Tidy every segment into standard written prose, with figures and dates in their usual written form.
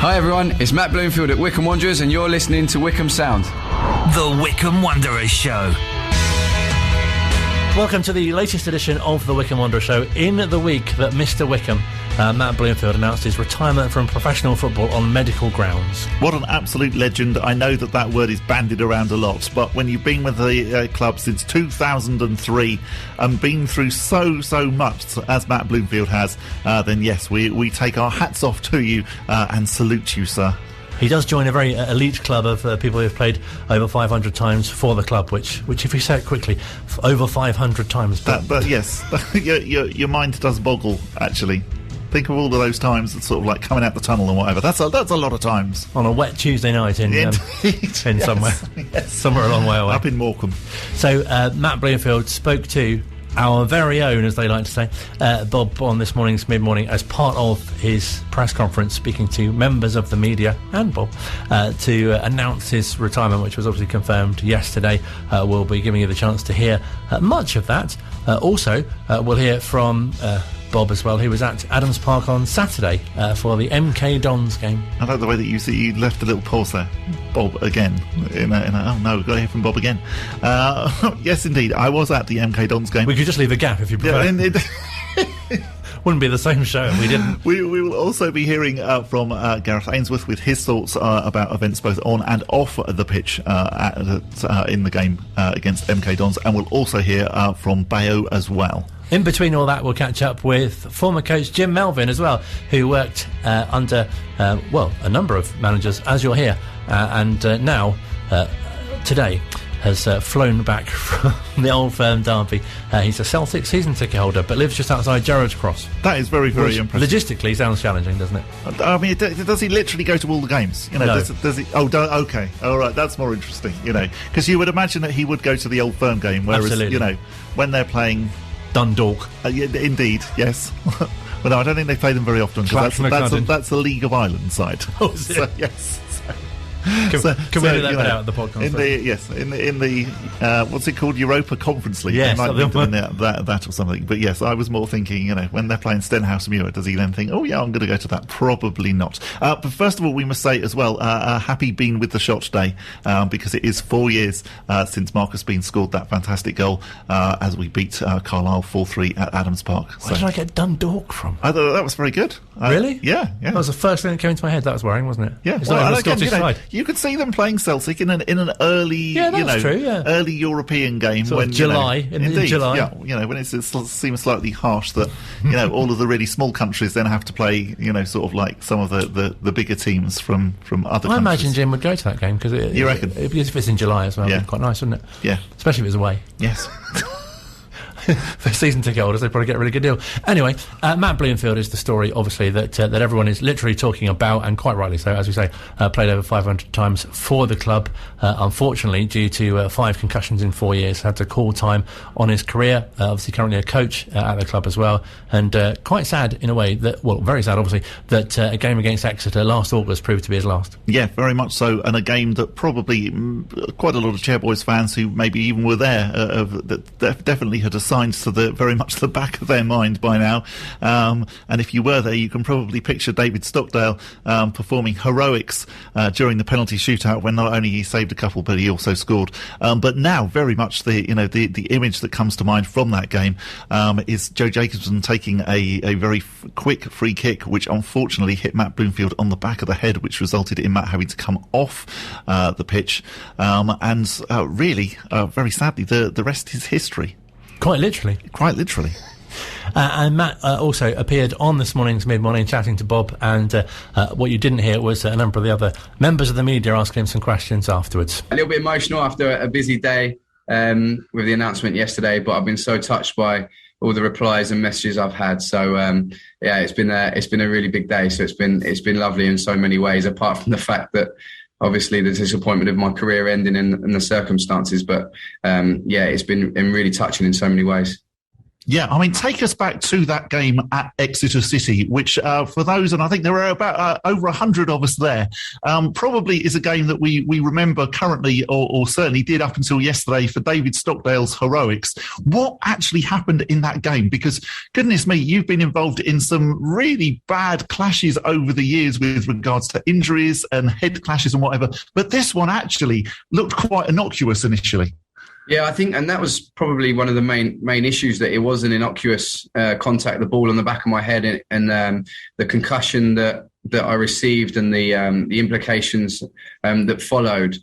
Hi everyone, it's Matt Bloomfield at Wycombe Wanderers and you're listening to Wycombe Sound. The Wycombe Wanderers Show. Welcome to the latest edition of the Wycombe Wanderers Show. In the week that Mr. Wycombe, Matt Bloomfield, announced his retirement from professional football on medical grounds. What an absolute legend. I know that word is bandied around a lot, but when you've been with the club since 2003 and been through so much, as Matt Bloomfield has, then yes, we take our hats off to you and salute you, sir. He does join a very elite club of people who have played over 500 times for the club, which if you say it quickly, over 500 times. But yes, your mind does boggle, actually. Think of all of those times that's sort of like coming out the tunnel and whatever. That's a lot of times. On a wet Tuesday night in yes. somewhere a long way away. Up in Morecambe. So Matt Bloomfield spoke to our very own, as they like to say, Bob on this morning's mid-morning as part of his press conference, speaking to members of the media and Bob to announce his retirement, which was obviously confirmed yesterday. We'll be giving you the chance to hear much of that. Also, we'll hear from Bob as well, who was at Adams Park on Saturday for the MK Dons game. I like the way that you left a little pause there. Bob again. Oh no, we've got to hear from Bob again. Yes, indeed, I was at the MK Dons game. We could just leave a gap if you prefer. Wouldn't be the same show if we didn't. We will also be hearing from Gareth Ainsworth with his thoughts about events both on and off the pitch in the game against MK Dons, and we'll also hear from Bayo as well. In between all that, we'll catch up with former coach Jim Melvin as well, who worked under, a number of managers, as you'll hear, and now, today, has flown back from the Old Firm derby. He's a Celtic season ticket holder, but lives just outside Gerrards Cross. That is very, very impressive. Logistically, sounds challenging, doesn't it? I mean, does he literally go to all the games? You know, no. Does he? Oh, okay, all right, that's more interesting. You know, because you would imagine that he would go to the Old Firm game, whereas Absolutely. You know, when they're playing Dundalk. Yeah, indeed, yes. Well, no, I don't think they play them very often because that's a League of Ireland side. Oh, is it? So, yes. Can we do that out of the podcast? In the what's it called, Europa Conference League? Yes, that or something. But yes, I was more thinking, you know, when they're playing Stenhouse Muir, does he then think, oh yeah, I'm going to go to that? Probably not. But first of all, we must say as well, happy Been with the Shot Day, because it is 4 years since Marcus Bean scored that fantastic goal as we beat Carlisle 4-3 at Adams Park. Where did I get Dundalk from? I thought that was very good. Really? Yeah. That was the first thing that came into my head. That was worrying, wasn't it? Yeah. It's not even Scottish side. You could see them playing Celtic in an early, early European game sort when of July, in July. Yeah, you know, when it seems slightly harsh that you know all of the really small countries then have to play, you know, sort of like some of the bigger teams from other countries. I imagine Jim would go to that game because you reckon? Because if it's in July as well, it'd be quite nice, wouldn't it? Yeah, especially if it's away. Yes. For season ticket holders, they probably get a really good deal. Anyway, Matt Bloomfield is the story, obviously, that everyone is literally talking about, and quite rightly so, as we say, played over 500 times for the club. Unfortunately, due to 5 concussions in 4 years, had to call time on his career. Obviously, currently a coach at the club as well. And quite sad, in a way, very sad, obviously, that a game against Exeter last August proved to be his last. Yeah, very much so. And a game that probably quite a lot of Chairboys fans who maybe even were there that definitely had assigned to very much the back of their mind by now. And if you were there, you can probably picture David Stockdale performing heroics during the penalty shootout when not only he saved a couple, but he also scored. But now, very much the image that comes to mind from that game is Joe Jacobson taking a very quick free kick, which unfortunately hit Matt Bloomfield on the back of the head, which resulted in Matt having to come off the pitch. And really, very sadly, the rest is history. Quite literally. And Matt also appeared on this morning's mid-morning chatting to Bob, and what you didn't hear was a number of the other members of the media asking him some questions afterwards. A little bit emotional after a busy day with the announcement yesterday, but I've been so touched by all the replies and messages I've had. So it's been a really big day. So it's been lovely in so many ways, apart from the fact that obviously the disappointment of my career ending in the circumstances. But it's been really touching in so many ways. Yeah, I mean, take us back to that game at Exeter City, which for those, and I think there were about over 100 of us there, probably is a game that we remember currently, or certainly did up until yesterday, for David Stockdale's heroics. What actually happened in that game? Because, goodness me, you've been involved in some really bad clashes over the years with regards to injuries and head clashes and whatever, but this one actually looked quite innocuous initially. Yeah, I think, and that was probably one of the main issues, that it was an innocuous contact, the ball on the back of my head, and the concussion that I received and the implications that followed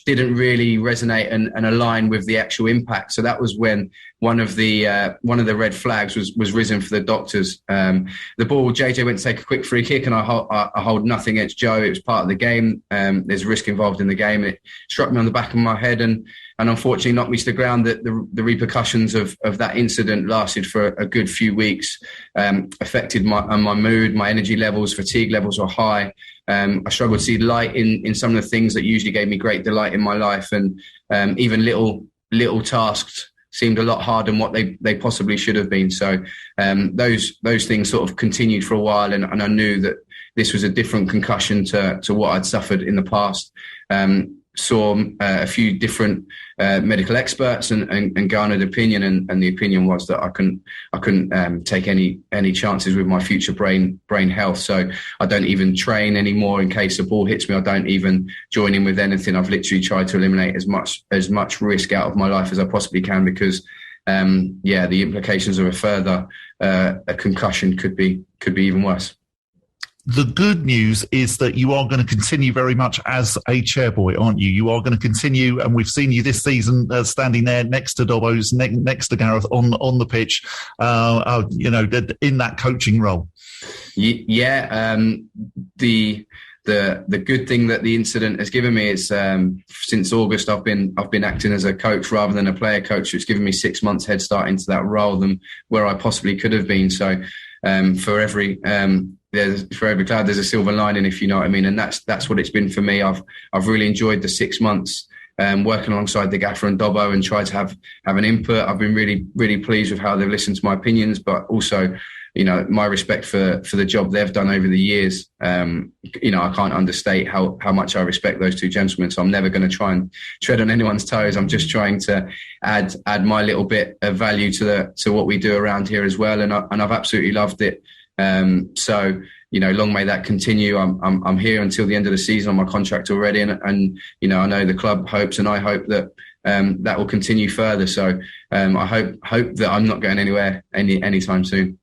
didn't really resonate and align with the actual impact. So that was when one of the red flags was risen for the doctors. The ball, JJ went to take a quick free kick, and I hold nothing against Joe. It was part of the game. There's risk involved in the game. It struck me on the back of my head and unfortunately knocked me to the ground. That the repercussions of that incident lasted for a good few weeks, affected my mood, my energy levels, fatigue levels were high. I struggled to see light in some of the things that usually gave me great delight in my life, and even little tasks seemed a lot harder than what they possibly should have been. So those things sort of continued for a while, and I knew that this was a different concussion to what I'd suffered in the past. Saw a few different medical experts and garnered opinion, and the opinion was that I couldn't take any chances with my future brain health. So I don't even train anymore in case a ball hits me. I don't even join in with anything. I've literally tried to eliminate as much risk out of my life as I possibly can, because the implications of a further a concussion could be even worse. The good news is that you are going to continue very much as a chairboy, aren't you? You are going to continue, and we've seen you this season standing there next to Dobbo's, next to Gareth on the pitch, in that coaching role. Yeah, the good thing that the incident has given me is since August I've been acting as a coach rather than a player coach. It's given me 6 months head start into that role than where I possibly could have been. So for every cloud there's a silver lining, if you know what I mean, and that's what it's been for me. I've really enjoyed the 6 months working alongside the gaffer and Dobbo and tried to have an input. I've been really, really pleased with how they've listened to my opinions, but also, my respect for the job they've done over the years. I can't understate how much I respect those two gentlemen. So I'm never going to try and tread on anyone's toes. I'm just trying to add my little bit of value to what we do around here as well. And I've absolutely loved it. So long may that continue. I'm here until the end of the season on my contract already, and I know the club hopes, and I hope that that will continue further. So I hope that I'm not going anywhere anytime soon.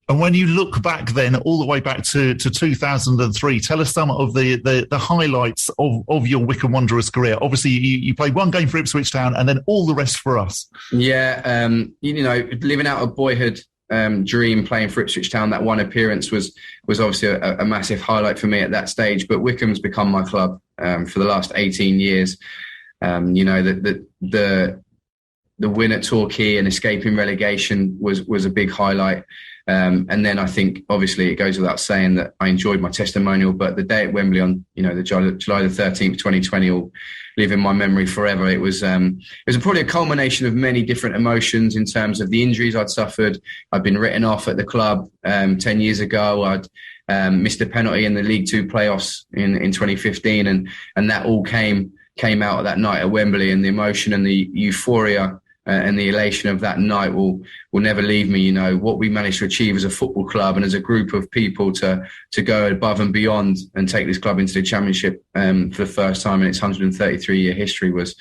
And when you look back then, all the way back to 2003, tell us some of the highlights of your Wycombe Wanderers career. Obviously, you played one game for Ipswich Town and then all the rest for us. Yeah, living out a boyhood dream, playing for Ipswich Town, that one appearance was obviously a massive highlight for me at that stage. But Wycombe's become my club for the last 18 years. The win at Torquay and escaping relegation was a big highlight. And then I think, obviously, it goes without saying that I enjoyed my testimonial, but the day at Wembley on, the July the 13th, 2020 will live in my memory forever. It was probably a culmination of many different emotions in terms of the injuries I'd suffered. I'd been written off at the club 10 years ago. I'd missed a penalty in the League Two playoffs in 2015, and that all came out of that night at Wembley, and the emotion and the euphoria and the elation of that night will never leave me. What we managed to achieve as a football club and as a group of people to go above and beyond and take this club into the Championship for the first time in its 133-year history was,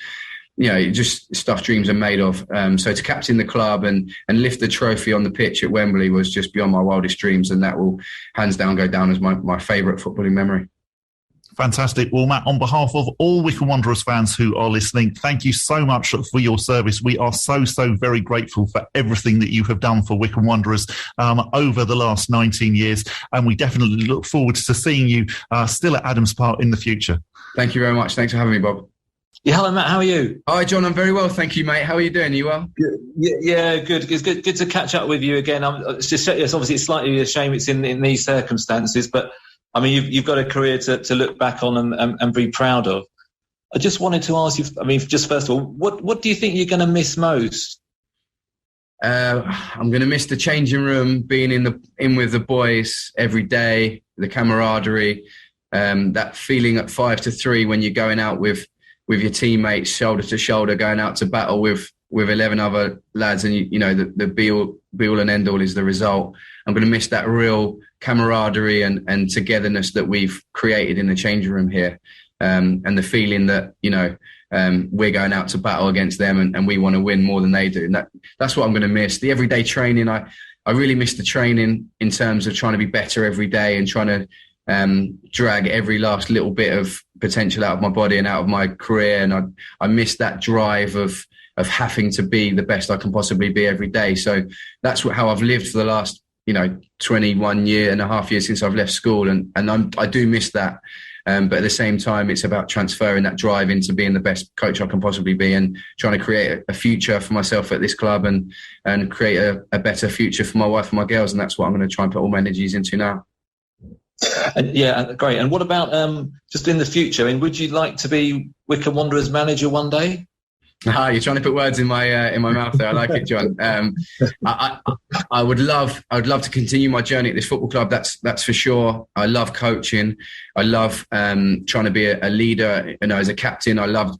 just stuff dreams are made of. So to captain the club and lift the trophy on the pitch at Wembley was just beyond my wildest dreams, and that will hands down go down as my favourite footballing memory. Fantastic. Well, Matt, on behalf of all Wycombe Wanderers fans who are listening, thank you so much for your service. We are so very grateful for everything that you have done for Wycombe Wanderers over the last 19 years. And we definitely look forward to seeing you still at Adams Park in the future. Thank you very much. Thanks for having me, Bob. Yeah, hello, Matt. How are you? Hi, John. I'm very well, thank you, mate. How are you doing? Are you well? Good. Yeah, good. It's good to catch up with you again. It's obviously it's slightly a shame it's in these circumstances, but I mean, you've got a career to look back on and be proud of. I just wanted to ask you, just first of all, what do you think you're going to miss most? I'm going to miss the changing room, being in with the boys every day, the camaraderie, that feeling at 5 to 3 when you're going out with your teammates, shoulder to shoulder, going out to battle with 11 other lads, and the be all and end all is the result. I'm going to miss that real camaraderie and togetherness that we've created in the changing room here, and the feeling that we're going out to battle against them and we want to win more than they do. And that's what I'm going to miss. The everyday training, I really miss the training in terms of trying to be better every day and trying to drag every last little bit of potential out of my body and out of my career. And I miss that drive of having to be the best I can possibly be every day. So that's how I've lived for the last 21 and a half years since I've left school, and I do miss that. But at the same time, it's about transferring that drive into being the best coach I can possibly be and trying to create a future for myself at this club and create a better future for my wife and my girls. And that's what I'm going to try and put all my energies into now. Yeah, great. And what about just in the future? I mean, would you like to be Wycombe Wanderers manager one day? You're trying to put words in my mouth there. I like it, John. I would love to continue my journey at this football club. That's for sure. I love coaching. I love trying to be a leader. As a captain, I love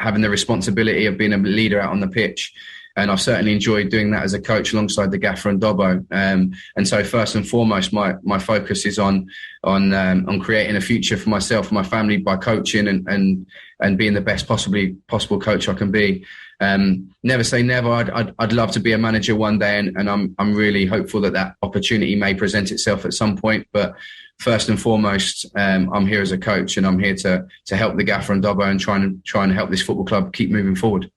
having the responsibility of being a leader out on the pitch. And I've certainly enjoyed doing that as a coach alongside the gaffer and Dobbo. And so first and foremost, my focus is on creating a future for myself and my family by coaching and being the best possible coach I can be. Never say never. I'd love to be a manager one day, and I'm really hopeful that opportunity may present itself at some point. But first and foremost, I'm here as a coach, and I'm here to help the gaffer and Dobbo and try and help this football club keep moving forward.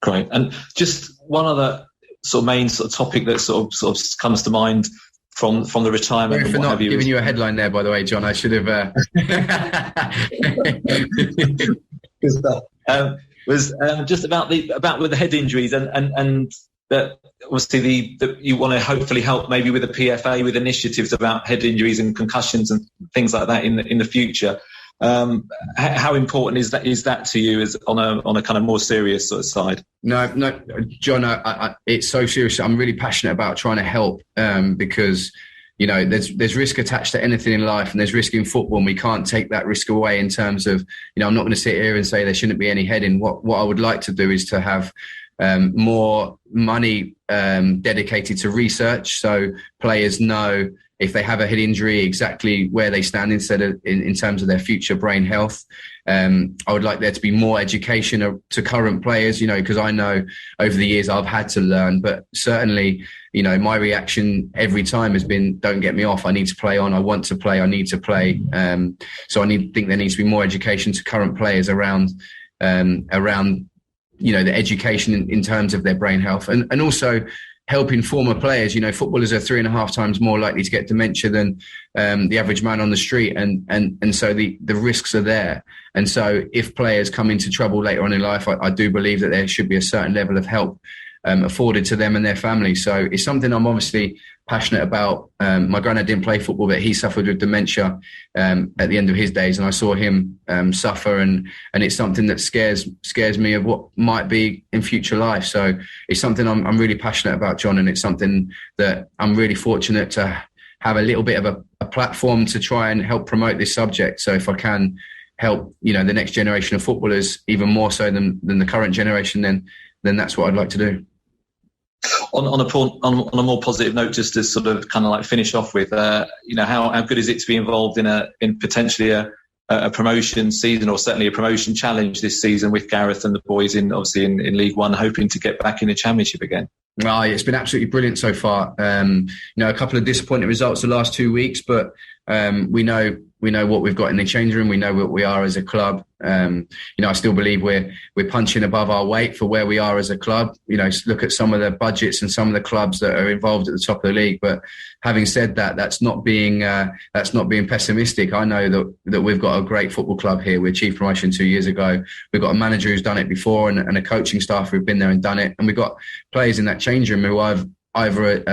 Great. And just one other sort of main sort of topic that sort of comes to mind from the retirement. Sorry for not giving you a headline there, by the way, John. I should have. Good stuff. Was just about with the head injuries and that obviously you want to hopefully help maybe with the PFA with initiatives about head injuries and concussions and things like that in the future. How important is that to you as on a kind of more serious sort of side? No, John, it's so serious. I'm really passionate about trying to help because there's risk attached to anything in life, and there's risk in football, and we can't take that risk away in terms of I'm not going to sit here and say there shouldn't be any heading. What I would like to do is to have more money dedicated to research, so players know if they have a head injury exactly where they stand instead of in terms of their future brain health. I would like there to be more education to current players, because I know over the years I've had to learn, but certainly, my reaction every time has been, don't get me off. I need to play on. I want to play. I need to play. So I think there needs to be more education to current players around the education in terms of their brain health, and also helping former players. Footballers are 3.5 times more likely to get dementia than the average man on the street, and so the risks are there. And so if players come into trouble later on in life, I do believe that there should be a certain level of help afforded to them and their families. So it's something I'm obviously passionate about. My granddad didn't play football, but he suffered with dementia at the end of his days, and I saw him suffer, and it's something that scares me of what might be in future life. So it's something I'm really passionate about, John, and it's something that I'm really fortunate to have a little bit of a platform to try and help promote this subject. So if I can help the next generation of footballers even more so than the current generation, then that's what I'd like to do. On a more positive note, just to sort of kind of like finish off with, how good is it to be involved in potentially a promotion season, or certainly a promotion challenge this season with Gareth and the boys in League One, hoping to get back in the Championship again? Oh, it's been absolutely brilliant so far. A couple of disappointing results the last 2 weeks, but we know what we've got in the change room. We know what we are as a club. I still believe we're punching above our weight for where we are as a club. Look at some of the budgets and some of the clubs that are involved at the top of the league. But having said that, that's not being pessimistic. I know that we've got a great football club here. We achieved promotion 2 years ago. We've got a manager who's done it before, and a coaching staff who've been there and done it. And we've got players in that change room who I've either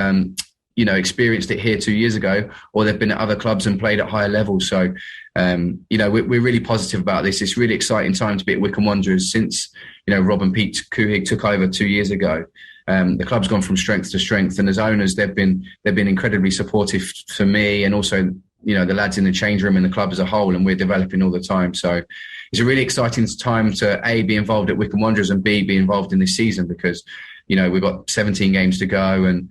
experienced it here 2 years ago, or they've been at other clubs and played at higher levels. So, we're really positive about this. It's really exciting time to be at Wycombe Wanderers since, Rob and Pete Couhig took over 2 years ago. the club's gone from strength to strength, and as owners, they've been incredibly supportive for me, and also, you know, the lads in the change room and the club as a whole, and we're developing all the time. So it's a really exciting time to A, be involved at Wycombe Wanderers, and B, be involved in this season, because, you know, we've got 17 games to go and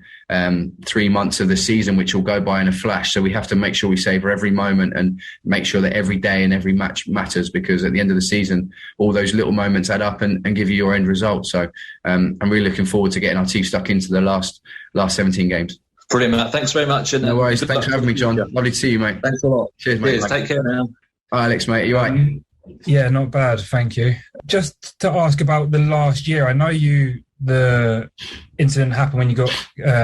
3 months of the season, which will go by in a flash. So we have to make sure we savour every moment and make sure that every day and every match matters, because at the end of the season, all those little moments add up and give you your end result. So I'm really looking forward to getting our teeth stuck into the last 17 games. Brilliant, Matt. Thanks very much. And no worries. Thanks for having me, John. Lovely to see you, mate. Thanks a lot. Cheers, mate. Cheers. Take care now. Hi, Alex, mate. Are you all right? Yeah, not bad. Thank you. Just to ask about the last year, I know the incident happened when you got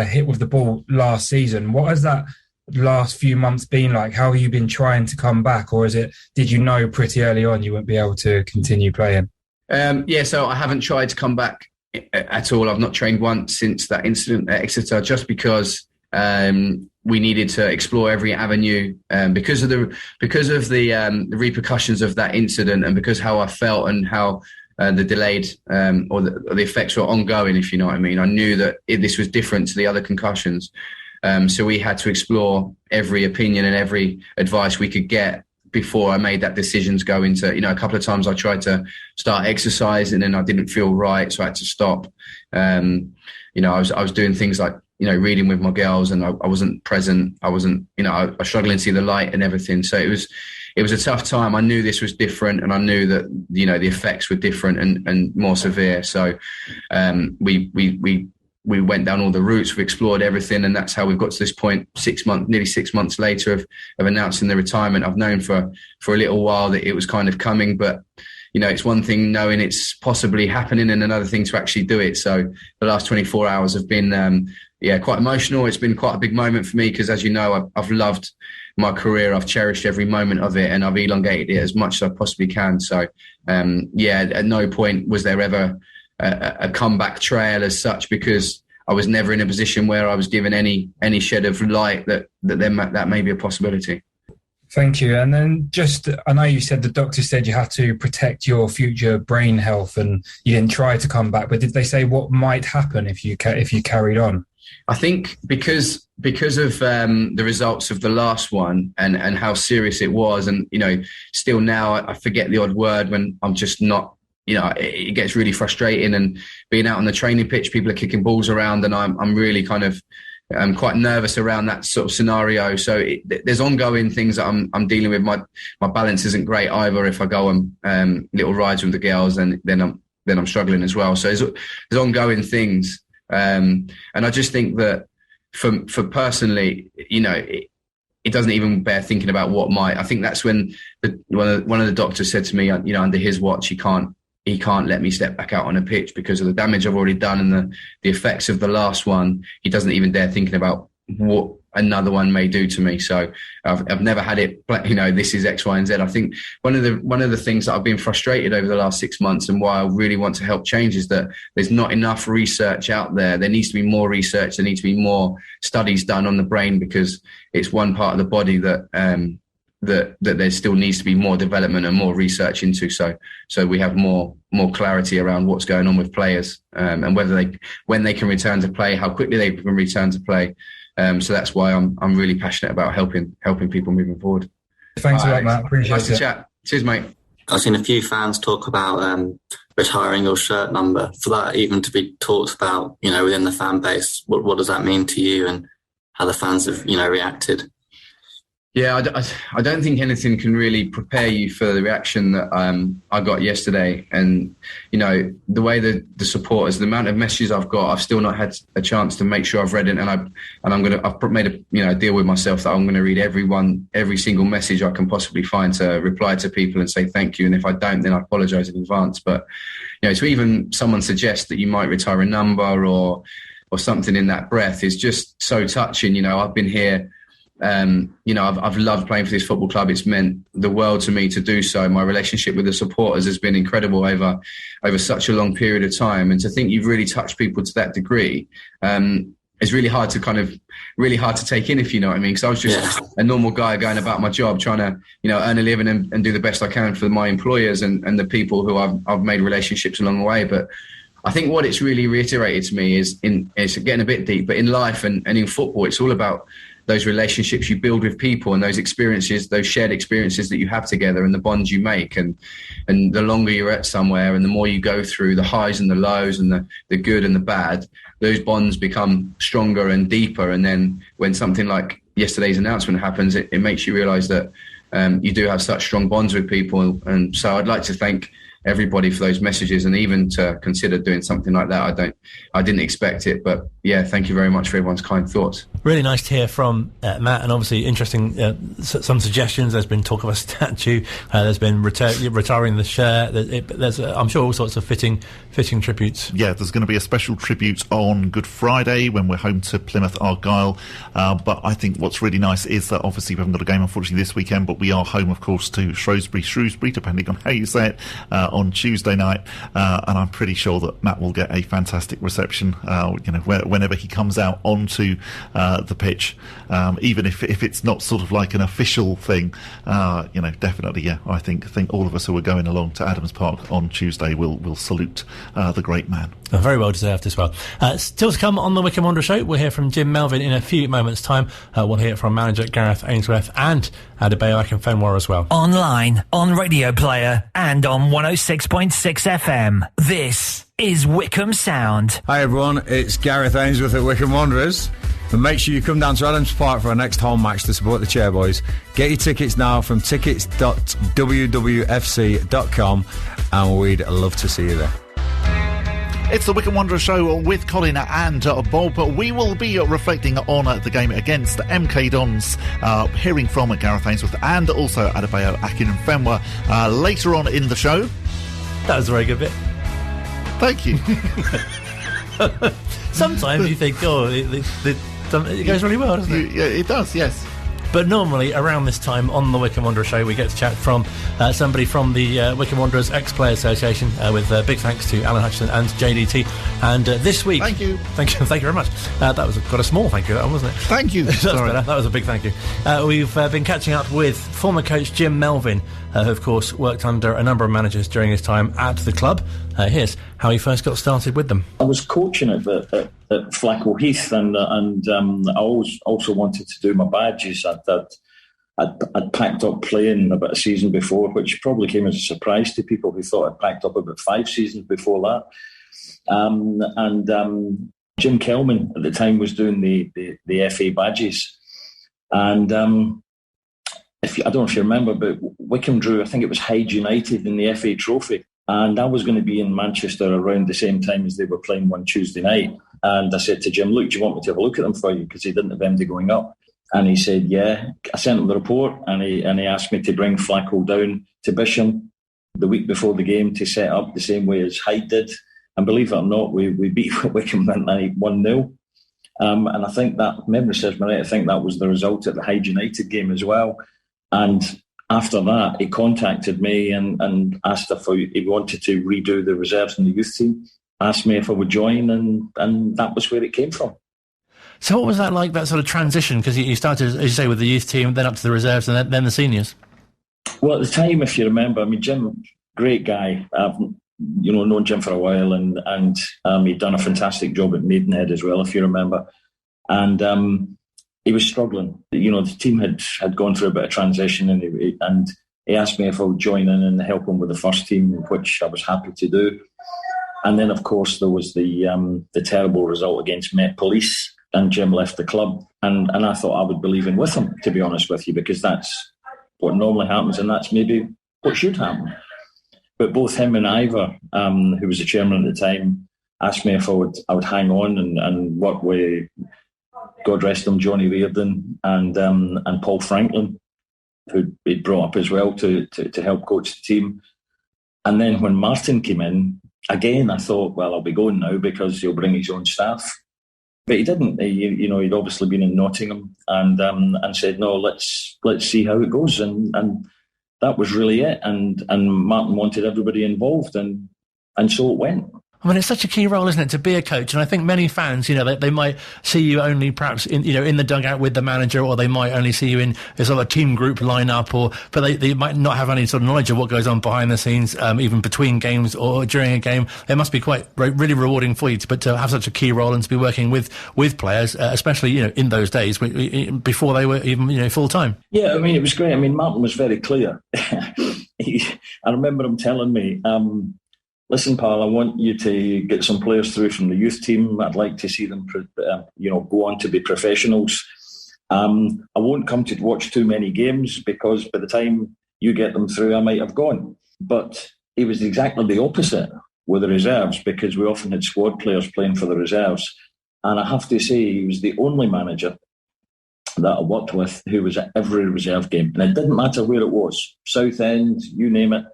hit with the ball last season. What has that last few months been like? How have you been trying to come back? Or did you know pretty early on you wouldn't be able to continue playing? So I haven't tried to come back at all. I've not trained once since that incident at Exeter, just because we needed to explore every avenue because of the repercussions of that incident, and because how I felt and how the delayed or the effects were ongoing, if you know what I mean. I knew that this was different to the other concussions. So we had to explore every opinion and every advice we could get before I made that decision to go into, you know, a couple of times I tried to start exercise and then I didn't feel right, so I had to stop. You know, I was doing things like, you know, reading with my girls, and I wasn't present. I wasn't, you know, I was struggling to see the light and everything. So it was a tough time. I knew this was different, and I knew that, you know, the effects were different and more severe. So we went down all the routes, we explored everything, and that's how we've got to this point, nearly 6 months later of announcing the retirement. I've known for a little while that it was kind of coming, but, you know, it's one thing knowing it's possibly happening and another thing to actually do it. So the last 24 hours have been, quite emotional. It's been quite a big moment for me because, as you know, I've loved my career. I've cherished every moment of it, and I've elongated it as much as I possibly can. So, at no point was there ever a comeback trail as such, because I was never in a position where I was given any shed of light that may be a possibility. Thank you. And then I know you said the doctor said you had to protect your future brain health and you didn't try to come back, but did they say what might happen if you carried on? I think because of the results of the last one and how serious it was, and, you know, still now I forget the odd word when I'm just not, you know, it gets really frustrating, and being out on the training pitch, people are kicking balls around, and I'm really kind of quite nervous around that sort of scenario. So there's ongoing things that I'm dealing with. My balance isn't great either. If I go on little rides with the girls, and then I'm struggling as well. So there's ongoing things. And I just think that for personally, you know, it doesn't even bear thinking about what might. I think that's when one of the doctors said to me, you know, under his watch, he can't let me step back out on a pitch because of the damage I've already done and the effects of the last one. He doesn't even dare thinking about what another one may do to me. So I've never had it, you know, this is X, Y, and Z. I think one of the things that I've been frustrated over the last 6 months, and why I really want to help change, is that there's not enough research out there. There needs to be more research. There needs to be more studies done on the brain, because it's one part of the body that there still needs to be more development and more research into. So we have more clarity around what's going on with players, and when they can return to play, how quickly they can return to play. So that's why I'm really passionate about helping people moving forward. Thanks a lot, Matt. Appreciate it. Nice to chat. Cheers, mate. I've seen a few fans talk about retiring your shirt number. For that even to be talked about, you know, within the fan base, what does that mean to you, and how the fans have, you know, reacted? Yeah, I don't think anything can really prepare you for the reaction that I got yesterday. And, you know, the way the supporters, the amount of messages I've got, I've still not had a chance to make sure I've read it. And I've made a deal with myself that I'm going to read every single message I can possibly find to reply to people and say thank you. And if I don't, then I apologise in advance. But, you know, to even someone suggest that you might retire a number or something in that breath is just so touching. You know, I've been here. You know, I've loved playing for this football club. It's meant the world to me to do so. My relationship with the supporters has been incredible over such a long period of time. And to think you've really touched people to that degree is really hard to take in, if you know what I mean. Because I was just a normal guy going about my job, trying to, you know, earn a living and do the best I can for my employers and the people who I've made relationships along the way. But I think what it's really reiterated to me is it's getting a bit deep, but in life and in football, it's all about those relationships you build with people and those experiences, those shared experiences that you have together and the bonds you make. And the longer you're at somewhere and the more you go through the highs and the lows and the good and the bad, those bonds become stronger and deeper. And then when something like yesterday's announcement happens, it makes you realise that you do have such strong bonds with people. And so I'd like to thank everybody for those messages, and even to consider doing something like that. I didn't expect it, but yeah, thank you very much for everyone's kind thoughts. Really nice to hear from Matt, and obviously interesting some suggestions. There's been talk of a statue, there's been retiring the shirt, there's I'm sure all sorts of fitting tributes. Yeah, there's going to be a special tribute on Good Friday when we're home to Plymouth Argyle, but I think what's really nice is that obviously we haven't got a game unfortunately this weekend, but we are home of course to Shrewsbury depending on how you say it, on Tuesday night, and I'm pretty sure that Matt will get a fantastic reception whenever he comes out onto the pitch, even if it's not sort of like an official thing. Definitely, yeah, I think all of us who are going along to Adams Park on Tuesday will salute the great man. Very well deserved as well. Still to come on the Wycombe Wanderers show, we'll hear from Jim Melvin in a few moments' time. We'll hear from manager Gareth Ainsworth and Adebayo Akinfenwa as well. Online, on Radio Player, and on 106.6 FM. This is Wycombe Sound. Hi everyone, it's Gareth Ainsworth at Wycombe Wanderers. And make sure you come down to Adams Park for our next home match to support the Chairboys. Get your tickets now from tickets.wwfc.com, and we'd love to see you there. It's the Wycombe Wanderers show with Colin and Bob. We will be reflecting on the game against MK Dons, hearing from Gareth Ainsworth and also Adebayo Akinfenwa later on in the show. That was a very good bit. Thank you. Sometimes you think, it goes really well, doesn't it? Yeah, it does, yes. But normally, around this time on the Wycombe Wanderers show, we get to chat from somebody from the Wycombe Wanderers Ex-Player Association, with big thanks to Alan Hutchison and JDT. And this week... Thank you very much. That was quite a small thank you, wasn't it? Thank you. Sorry. That was a big thank you. We've been catching up with former coach Jim Melvin, who, of course, worked under a number of managers during his time at the club. Here's how he first got started with them. I was coaching at Flacco Heath, and I always also wanted to do my badges. I'd packed up playing about a season before, which probably came as a surprise to people who thought I'd packed up about 5 seasons before that. Jim Kelman at the time was doing the FA badges, and I don't know if you remember, but Wycombe drew, I think it was Hyde United in the FA Trophy. And I was going to be in Manchester around the same time as they were playing one Tuesday night. And I said to Jim, look, do you want me to have a look at them for you? Because he didn't have MD going up. And he said, yeah. I sent him the report, and he asked me to bring Flacco down to Bisham the week before the game to set up the same way as Hyde did. And believe it or not, we beat Wycombe 1-0. And I think that, memory serves me right, I think that was the result at the Hyde United game as well. And after that, he contacted me and asked if he wanted to redo the reserves in the youth team, asked me if I would join, and that was where it came from. So what was that like, that sort of transition? Because you started, as you say, with the youth team, then up to the reserves, and then the seniors. Well, at the time, if you remember, I mean, Jim, great guy. I've known Jim for a while, and he'd done a fantastic job at Maidenhead as well, if you remember. And he was struggling. The team had gone through a bit of transition, and he asked me if I would join in and help him with the first team, which I was happy to do. And then, of course, there was the terrible result against Met Police, and Jim left the club. And I thought I would be leaving with him, to be honest with you, because that's what normally happens, and that's maybe what should happen. But both him and Ivor, who was the chairman at the time, asked me if I would hang on and work with, God rest him, Johnny Reardon and Paul Franklin, who he'd brought up as well to help coach the team. And then when Martin came in, again, I thought, well, I'll be going now because he'll bring his own staff. But he didn't. He'd obviously been in Nottingham and said, no, let's see how it goes. And that was really it. And Martin wanted everybody involved, and so it went. I mean, it's such a key role, isn't it, to be a coach? And I think many fans, they might see you only perhaps in the dugout with the manager, or they might only see you in a sort of a team group lineup, but they might not have any sort of knowledge of what goes on behind the scenes, even between games or during a game. It must be quite really rewarding for you to have such a key role and to be working with players, especially in those days before they were even full time. Yeah, I mean, it was great. I mean, Martin was very clear. I remember him telling me, listen, pal, I want you to get some players through from the youth team. I'd like to see them, go on to be professionals. I won't come to watch too many games because by the time you get them through, I might have gone. But it was exactly the opposite with the reserves, because we often had squad players playing for the reserves. And I have to say, he was the only manager that I worked with who was at every reserve game. And it didn't matter where it was, Southend, you name it,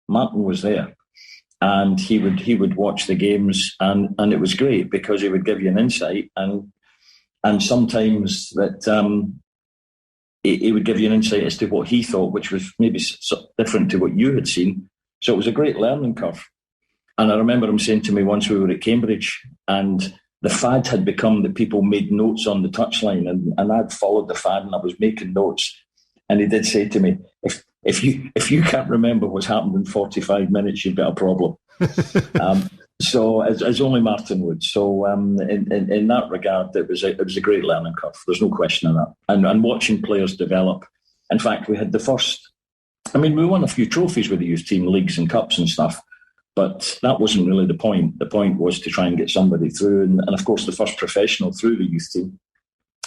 Martin was there. And he would watch the games, and it was great because he would give you an insight, and sometimes that he would give you an insight as to what he thought, which was maybe different to what you had seen. So it was a great learning curve. And I remember him saying to me once we were at Cambridge, and the fad had become that people made notes on the touchline, and I'd followed the fad and I was making notes. And he did say to me, if you can't remember what's happened in 45 minutes, you've got a problem. So as only Martin would. So in that regard, it was a great learning curve. There's no question of that. And watching players develop. In fact, we had the first. I mean, we won a few trophies with the youth team, leagues and cups and stuff. But that wasn't really the point. The point was to try and get somebody through. And of course, the first professional through the youth team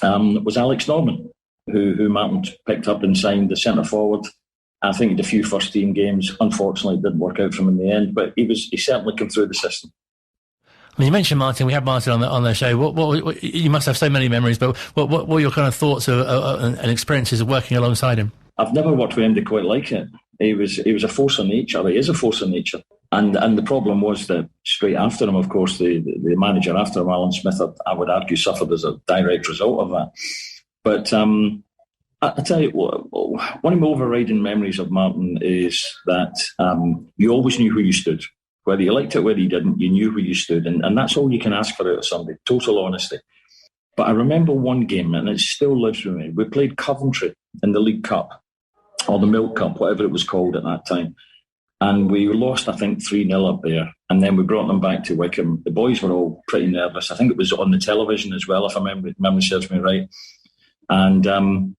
was Alex Norman, who Martin picked up and signed the centre forward. I think he had a few first team games. Unfortunately, it didn't work out for him in the end, but he certainly came through the system. I mean, you mentioned Martin. We had Martin on the show. What you must have so many memories, but what were your kind of thoughts and experiences of working alongside him? I've never worked with anybody quite like it. He was a force of nature. He is a force of nature. And the problem was that straight after him, of course, the manager after him, Alan Smith, I would argue, suffered as a direct result of that. But I tell you, one of my overriding memories of Martin is that you always knew who you stood. Whether you liked it, whether you didn't, you knew who you stood. And that's all you can ask for out of somebody, total honesty. But I remember one game, and it still lives with me. We played Coventry in the League Cup, or the Milk Cup, whatever it was called at that time. And we lost, I think, 3-0 up there. And then we brought them back to Wycombe. The boys were all pretty nervous. I think it was on the television as well, if memory serves me right. And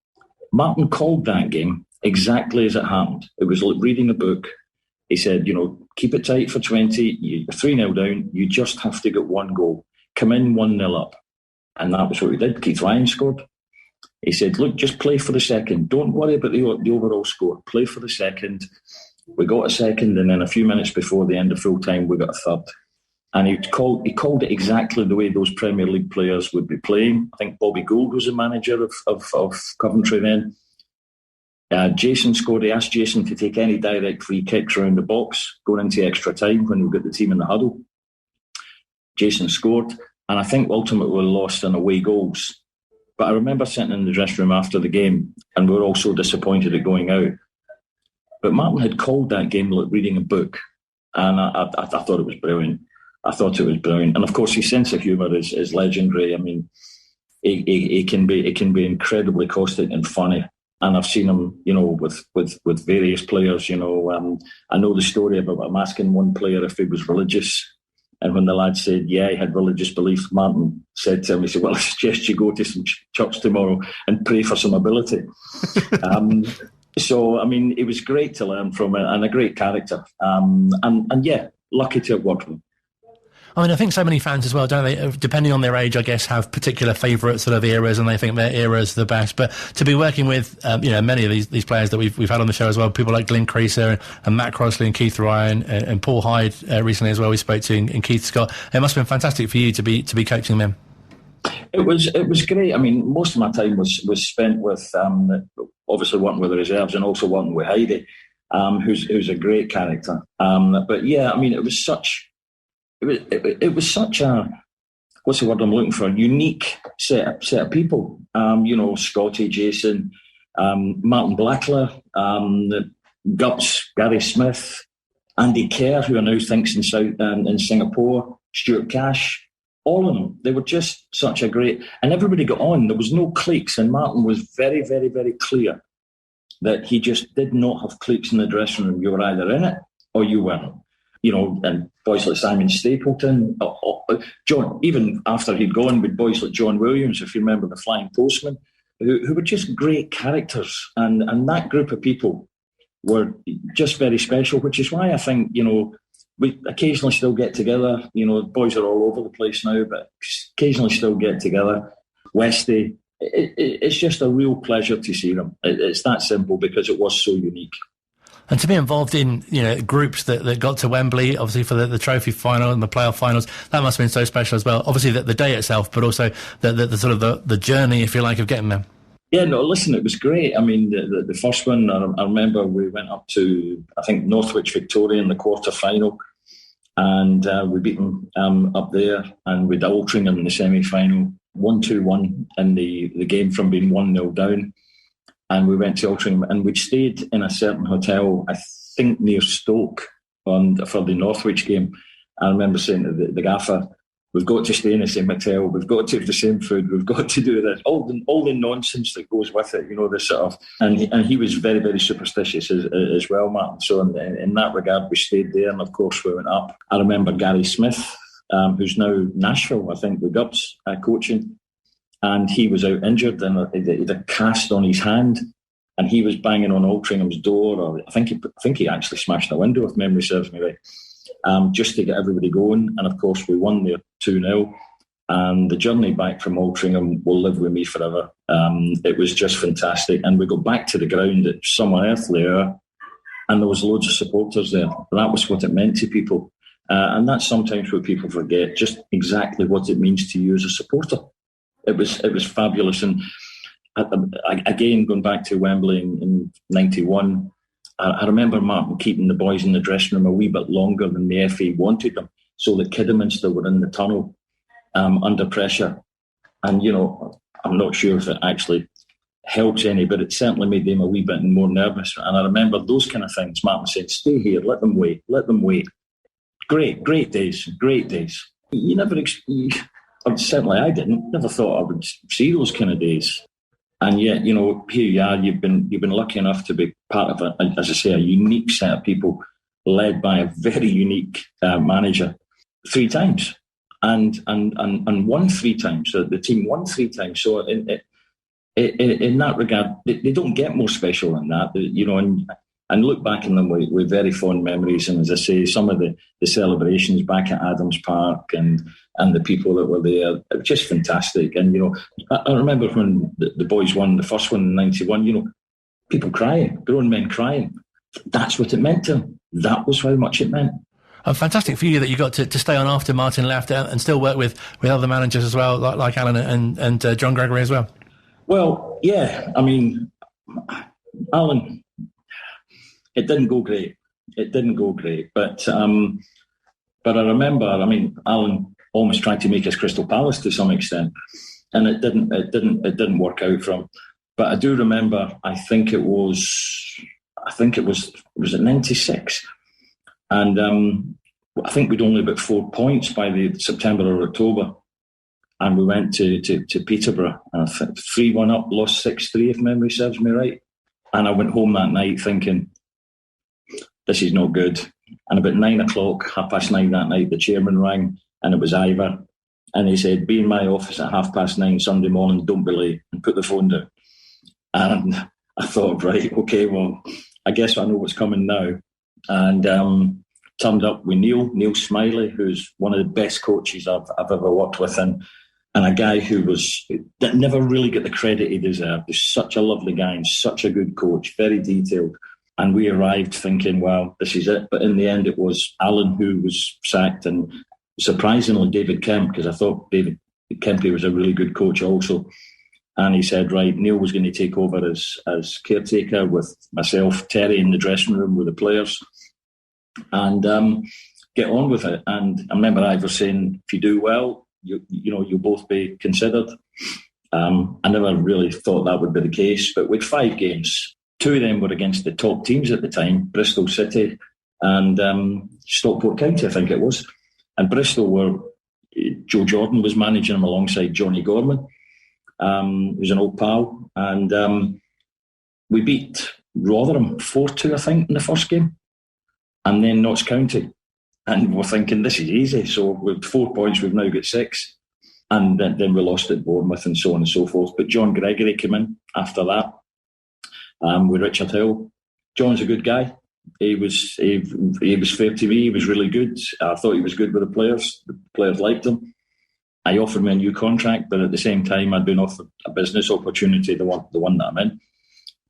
Martin called that game exactly as it happened. It was like reading a book. He said, keep it tight for 20. You're 3-0 down. You just have to get one goal. Come in 1-0 up. And that was what we did. Keith Ryan scored. He said, look, just play for the second. Don't worry about the overall score. Play for the second. We got a second, and then a few minutes before the end of full time, we got a third. And he called it exactly the way those Premier League players would be playing. I think Bobby Gould was the manager of Coventry then. Jason scored. He asked Jason to take any direct free kicks around the box, going into extra time when we got the team in the huddle. Jason scored, and I think ultimately we lost in away goals. But I remember sitting in the dressing room after the game, and we were all so disappointed at going out. But Martin had called that game like reading a book, and I thought it was brilliant. And of course, his sense of humour is legendary. I mean, it can be incredibly caustic and funny. And I've seen him, with various players. I know the story about him asking one player if he was religious, and when the lad said, yeah, he had religious beliefs, Martin said to him, he said, well, I suggest you go to some church tomorrow and pray for some ability. So, I mean, it was great to learn from it, and a great character. And yeah, lucky to have worked with him. I mean, I think so many fans as well, don't they, depending on their age, I guess, have particular favourite sort of eras, and they think their era's the best. But to be working with, many of these players that we've had on the show as well, people like Glyn Creaser and Matt Crossley and Keith Ryan and Paul Hyde recently as well, we spoke to, and Keith Scott. It must have been fantastic for you to be coaching them. It was great. I mean, most of my time was spent with obviously working with the reserves and also working with Heidi, who's a great character. But yeah, I mean, it was such a, what's the word I'm looking for? Unique set of people. Scotty, Jason, Martin Blackler, Guts, Gary Smith, Andy Kerr, who I now think's in Singapore, Stuart Cash, all of them. They were just such a great... And everybody got on. There was no cliques, and Martin was very, very, very clear that he just did not have cliques in the dressing room. You were either in it or you weren't. You know, and boys like Simon Stapleton, John, even after he'd gone, with boys like John Williams, if you remember, the Flying Postman, who were just great characters. And that group of people were just very special, which is why I think, you know, we occasionally still get together. You know, boys are all over the place now, but occasionally still get together. Westy, it's just a real pleasure to see them. It's that simple, because it was so unique. And to be involved in, you know, groups that got to Wembley, obviously for the trophy final and the playoff finals, that must have been so special as well. Obviously the day itself, but also the sort of the journey, if you like, of getting there. Yeah, no, listen, it was great. I mean, the first one, I remember we went up to, I think, Northwich Victoria in the quarter-final, and we beat them up there, and with Altrincham in the semi-final, 1-2-1 in the game from being 1-0 down. And we went to Altrincham, and we'd stayed in a certain hotel, I think near Stoke, for the Northwich game. I remember saying to the gaffer, we've got to stay in the same hotel, we've got to have the same food, we've got to do this, all the nonsense that goes with it, you know, this sort of... And he was very, very superstitious as well, Martin. So in that regard, we stayed there, and of course we went up. I remember Gary Smith, who's now Nashville, I think, with Gubbs coaching, and he was out injured, and he had a cast on his hand, and he was banging on Altringham's door, or I think he actually smashed a window, if memory serves me right, just to get everybody going. And of course we won there 2-0, and the journey back from Altrincham will live with me forever. It was just fantastic, and we got back to the ground at some unearthly hour, and there was loads of supporters there. That was what it meant to people, and that's sometimes what people forget, just exactly what it means to you as a supporter. It was fabulous. And again, going back to Wembley in 91, I remember Martin keeping the boys in the dressing room a wee bit longer than the FA wanted them, so that Kidderminster were in the tunnel under pressure. And, you know, I'm not sure if it actually helps any, but it certainly made them a wee bit more nervous. And I remember those kind of things. Martin said, stay here, let them wait. Great days. You never... Certainly I didn't. Never thought I would see those kind of days. And yet, you know, here you are. You've been lucky enough to be part of as I say, a unique set of people led by a very unique manager 3 times, and won 3 times. So the team won 3 times. So in that regard, they don't get more special than that. You know, and look back on them with very fond memories. And as I say, some of the celebrations back at Adams Park and the people that were there, it was just fantastic. And, you know, I remember when the boys won the first one in 91, you know, people crying, grown men crying. That's what it meant to them. That was how much it meant. Fantastic for you that you got to stay on after Martin left and still work with other managers as well, like Alan and John Gregory as well. Well, yeah, I mean, Alan... It didn't go great, but I remember, I mean, Alan almost tried to make us Crystal Palace to some extent, and it didn't work out for him. But I do remember, I think it was at 96, and I think we'd only about 4 points by the September or October, and we went to Peterborough, 3-1 up, lost 6-3 if memory serves me right, and I went home that night thinking, this is not good. And about 9 o'clock, 9:30 that night, the chairman rang, and it was Ivor. And he said, be in my office at 9:30 Sunday morning, don't be late, and put the phone down. And I thought, right, okay, well, I guess I know what's coming now. And turned up with Neil Smiley, who's one of the best coaches I've ever worked with, and a guy that never really got the credit he deserved. He's such a lovely guy and such a good coach, very detailed. And we arrived thinking, well, this is it. But in the end, it was Alan who was sacked, and surprisingly, David Kemp, because I thought David Kempy was a really good coach also. And he said, right, Neil was going to take over as caretaker with myself, Terry, in the dressing room with the players, and get on with it. And I remember Ivor saying, if you do well, you'll both be considered. I never really thought that would be the case, but with 5 games, 2 of them were against the top teams at the time, Bristol City and Stockport County, I think it was. And Bristol Joe Jordan was managing him alongside Johnny Gorman, who's an old pal. And we beat Rotherham 4-2, I think, in the first game. And then Notts County. And we're thinking, this is easy. So with 4 points, we've now got 6. And then we lost at Bournemouth and so on and so forth. But John Gregory came in after that with Richard Hill. John's a good guy. He was fair to me. He was really good. I thought he was good with the players. The players liked him. I offered me a new contract, but at the same time, I'd been offered a business opportunity, the one that I'm in.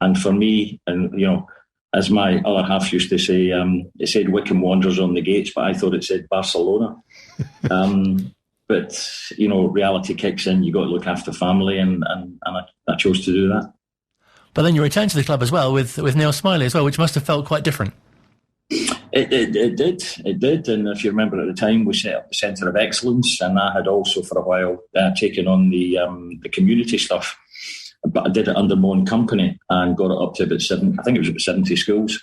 And for me, and as my other half used to say, it said Wycombe Wanderers on the gates, but I thought it said Barcelona. But, reality kicks in. You got to look after family, and I chose to do that. But then you returned to the club as well with Neil Smiley as well, which must have felt quite different. It did. And if you remember at the time, we set up the Centre of Excellence, and I had also for a while taken on the community stuff. But I did it under my own company and got it up to about 70 schools.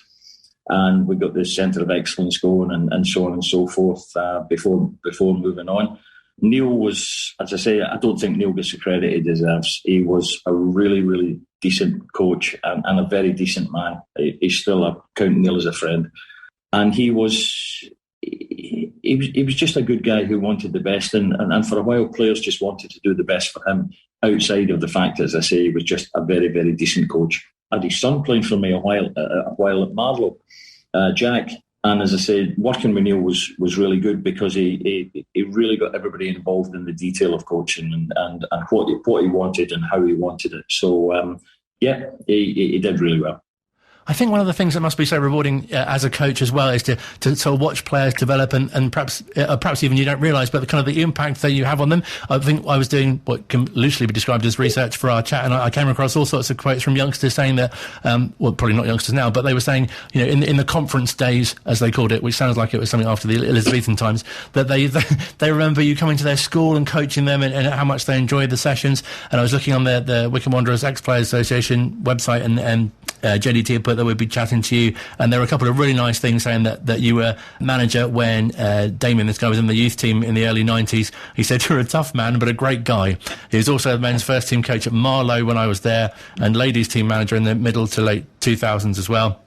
And we got the Centre of Excellence going and so on and so forth before moving on. Neil was, as I say, I don't think Neil gets the credit he deserves. He was a really, really decent coach and a very decent man. He's still counting Neil as a friend. And he was just a good guy who wanted the best. And for a while, players just wanted to do the best for him outside of the fact, as I say, he was just a very, very decent coach. I had his son playing for me a while at Marlow, Jack. And as I said, working with Neil was really good because he really got everybody involved in the detail of coaching and what he wanted and how he wanted it. So, he did really well. I think one of the things that must be so rewarding as a coach as well is to sort of watch players develop and perhaps even you don't realise, but the impact that you have on them. I think I was doing what can loosely be described as research for our chat, and I came across all sorts of quotes from youngsters saying that, probably not youngsters now, but they were saying, in the conference days, as they called it, which sounds like it was something after the Elizabethan times, that they remember you coming to their school and coaching them and how much they enjoyed the sessions. And I was looking on the Wycombe Wanderers Ex-Players Association website, and JDT had put that we'd be chatting to you, and there were a couple of really nice things saying that you were manager when Damien, this guy, was in the youth team in the early 90s. He said you're a tough man but a great guy. He was also the men's first team coach at Marlow when I was there, and ladies team manager in the middle to late 2000s as well.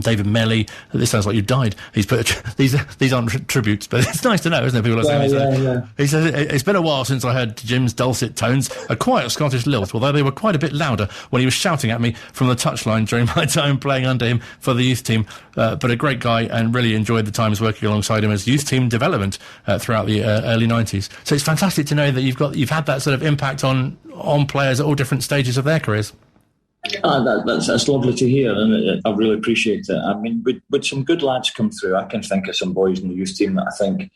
David Melly, this sounds like you died. He's put these aren't tributes, but it's nice to know, isn't it? People are saying He says it's been a while since I heard Jim's dulcet tones, a quiet Scottish lilt, although they were quite a bit louder when he was shouting at me from the touchline during my time playing under him for the youth team. But a great guy, and really enjoyed the times working alongside him as youth team development throughout the early 90s. So it's fantastic to know that you've had that sort of impact on players at all different stages of their careers. That's lovely to hear, and I really appreciate it. I mean, with some good lads come through, I can think of some boys in the youth team that I think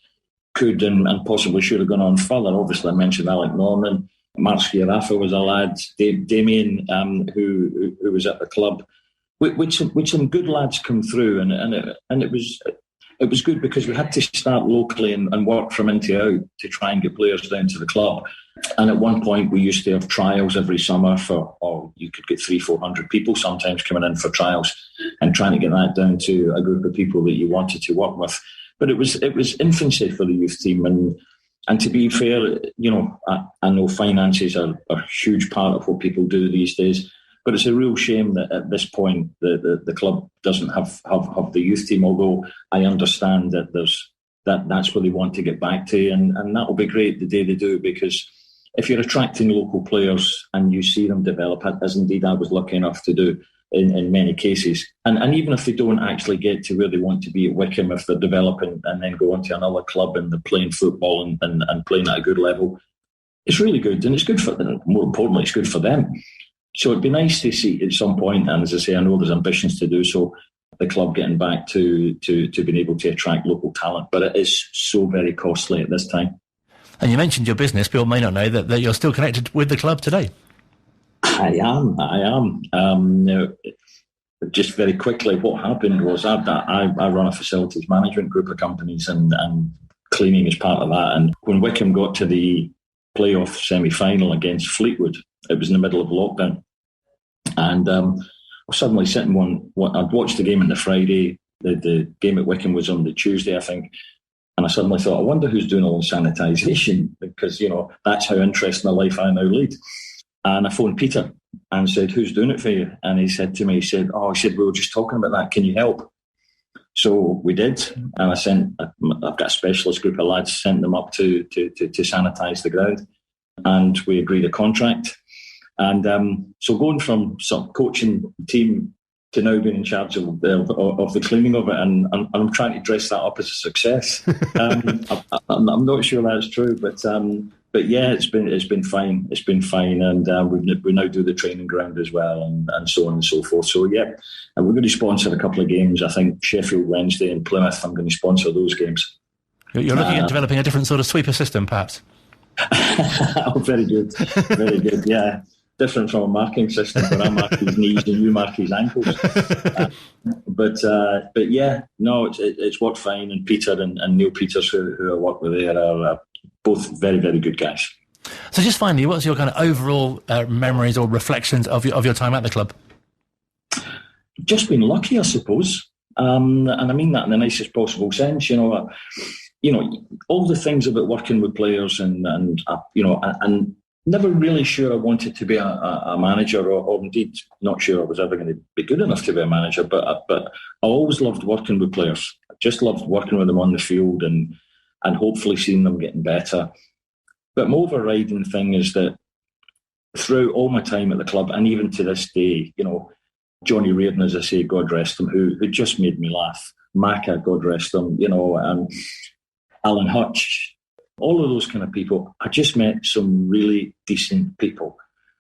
could and possibly should have gone on further. Obviously, I mentioned Alec Norman, Mark Schiarafa was a lad, Damien, who was at the club. With some good lads come through, and it was good because we had to start locally and work from in to out to try and get players down to the club. And at one point, we used to have trials every summer you could get 300-400 people sometimes coming in for trials, and trying to get that down to a group of people that you wanted to work with. But it was infancy for the youth team, and to be fair, I know finances are a huge part of what people do these days. But it's a real shame that at this point the club doesn't have the youth team. Although I understand that that's where they want to get back to, and that will be great the day they do, because if you're attracting local players and you see them develop, as indeed I was lucky enough to do in many cases, and even if they don't actually get to where they want to be at Wycombe, if they're developing and then go on to another club and they're playing football and playing at a good level, it's really good, and it's good for them. More importantly, it's good for them. So it'd be nice to see at some point, and as I say, I know there's ambitions to do so, the club getting back to being able to attract local talent, but it is so very costly at this time. And you mentioned your business. People may not know that you're still connected with the club today. I am. Just very quickly, what happened was I run a facilities management group of companies, and cleaning is part of that. And when Wycombe got to the playoff semi-final against Fleetwood, it was in the middle of lockdown. And I was suddenly sitting I'd watched the game on the Friday, The game at Wycombe was on the Tuesday, I think. And I suddenly thought, I wonder who's doing all the sanitisation, because, that's how interesting a life I now lead. And I phoned Peter and said, who's doing it for you? And he said to me, we were just talking about that. Can you help? So we did. And I've got a specialist group of lads, sent them up to sanitise the ground. And we agreed a contract. And so going from sort of coaching the team to now being in charge of the cleaning of it, and I'm trying to dress that up as a success. I'm not sure that's true, but yeah, it's been fine. It's been fine, and we now do the training ground as well, and so on and so forth. So yeah, and we're going to sponsor a couple of games. I think Sheffield Wednesday and Plymouth. I'm going to sponsor those games. You're looking at developing a different sort of sweeper system, perhaps. Oh, very good, very good. Yeah. Different from a marking system where I mark his knees and you mark his ankles. But yeah, no, it's worked fine. And Peter and Neil Peters, who I work with there, are both very, very good guys. So just finally, what's your kind of overall memories or reflections of your time at the club? Just been lucky, I suppose. And I mean that in the nicest possible sense. All the things about working with players and never really sure I wanted to be a manager, or indeed not sure I was ever going to be good enough to be a manager. But I always loved working with players. I just loved working with them on the field and hopefully seeing them getting better. But my overriding thing is that throughout all my time at the club, and even to this day, Johnny Reardon, as I say, God rest him, who just made me laugh. Macca, God rest him, Alan Hutch. All of those kind of people. I just met some really decent people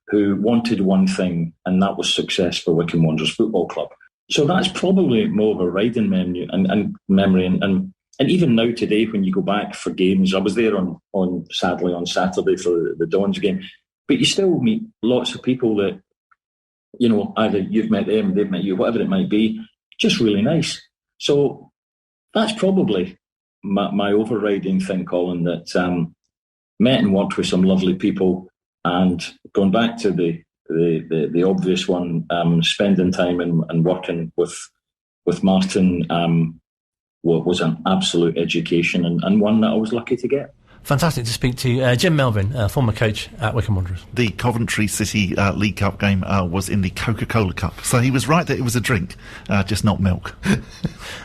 who wanted one thing, and that was success for Wycombe Wanderers Football Club. So that's probably more of a riding memory, and even now today, when you go back for games, I was there on Saturday for the Dons game, but you still meet lots of people that, either you've met them, they've met you, whatever it might be, just really nice. So that's probably my overriding thing, Colin, that met and worked with some lovely people, and going back to the obvious one, spending time and working with Martin was an absolute education, and one that I was lucky to get. Fantastic to speak to Jim Melvin, former coach at Wycombe Wanderers. The Coventry City League Cup game was in the Coca-Cola Cup, so he was right that it was a drink, just not milk.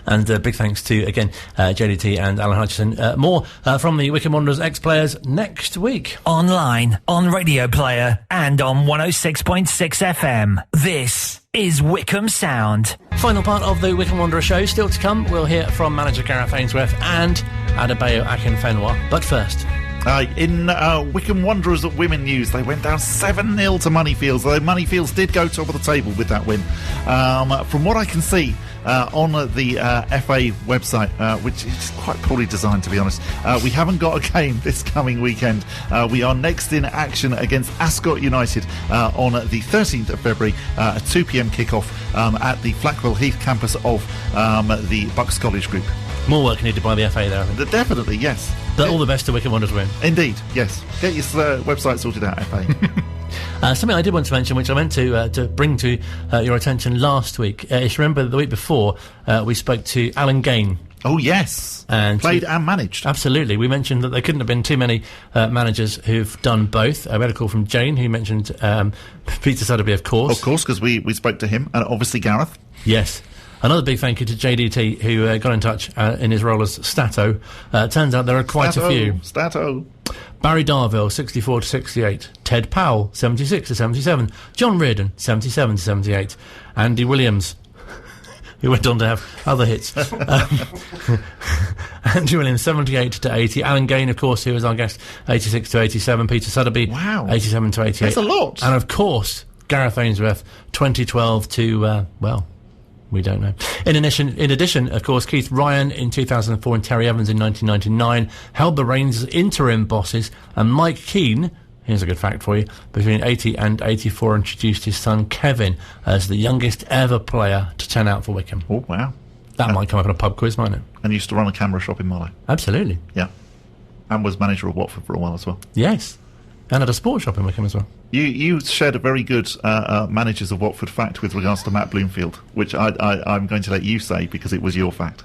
And big thanks to, again, JDT and Alan Hutchison. More from the Wycombe Wanderers ex-players next week. Online, on Radio Player, and on 106.6 FM. This is Wycombe Sound. Final part of the Wycombe Wanderers show still to come. We'll hear from manager Gareth Ainsworth and Adebayo Akinfenwa. But first, in Wycombe Wanderers at women news, they went down 7-0 to Moneyfields, though Moneyfields did go top of the table with that win. From what I can see on the FA website, which is quite poorly designed, to be honest, we haven't got a game this coming weekend. We are next in action against Ascot United on the 13th of February, a 2 p.m. kickoff at the Flackwell Heath campus of the Bucks College Group. More work needed by the FA there, I think. Definitely, yes. But all the best to Wycombe Wanderers win. Indeed, yes. Get your website sorted out, FA. Something I did want to mention, which I meant to bring to your attention last week. If you remember, the week before, we spoke to Alan Gain. Oh, yes. And played and managed. Absolutely. We mentioned that there couldn't have been too many managers who've done both. We had a call from Jane, who mentioned Peter Sotheby, of course. Of course, because we spoke to him, and obviously Gareth. Yes. Another big thank you to JDT, who got in touch in his role as Stato. Turns out there are quite a few. Stato. Barry Darville, 64 to 68. Ted Powell, 76 to 77. John Reardon, 77 to 78. Andy Williams, who went on to have other hits. Andy Williams, 78 to 80. Alan Gain, of course, who was our guest, 86 to 87. Peter Sotheby, wow, 87 to 88. That's a lot. And, of course, Gareth Ainsworth, 2012 to, we don't know. In addition, of course, Keith Ryan in 2004 and Terry Evans in 1999 held the reins as interim bosses, and Mike Keane, here's a good fact for you, between 80 and 84 introduced his son Kevin as the youngest ever player to turn out for Wycombe. Oh, wow. That might come up in a pub quiz, mightn't it? And used to run a camera shop in Marlow. Absolutely. Yeah. And was manager of Watford for a while as well. Yes. And had a sports shop in Wycombe as well. You shared a very good managers of Watford fact with regards to Matt Bloomfield, which I'm going to let you say because it was your fact.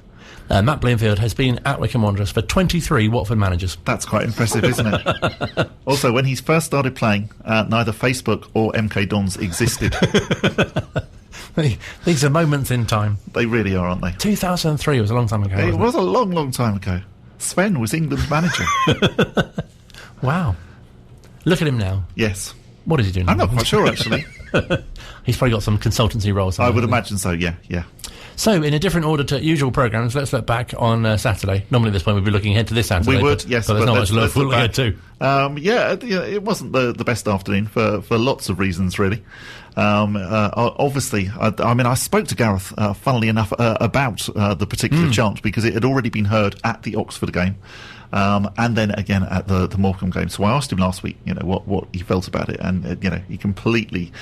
Matt Bloomfield has been at Wycombe Wanderers for 23 Watford managers. That's quite impressive, isn't it? Also, when he first started playing, neither Facebook or MK Dons existed. These are moments in time. They really are, aren't they? 2003 was a long time ago. It was a long, long time ago. Sven was England's manager. Wow. Look at him now. Yes. What is he doing now? I'm not quite sure, actually. He's probably got some consultancy roles. I would imagine so, yeah. So, in a different order to usual programmes, let's look back on Saturday. Normally at this point we'd be looking ahead to this Saturday. We would, yes. But there's not much to look ahead to. It wasn't the best afternoon for lots of reasons, really. Obviously, I spoke to Gareth, funnily enough, about the particular chant because it had already been heard at the Oxford game. And then again at the Morecambe game. So I asked him last week, what he felt about it, and he completely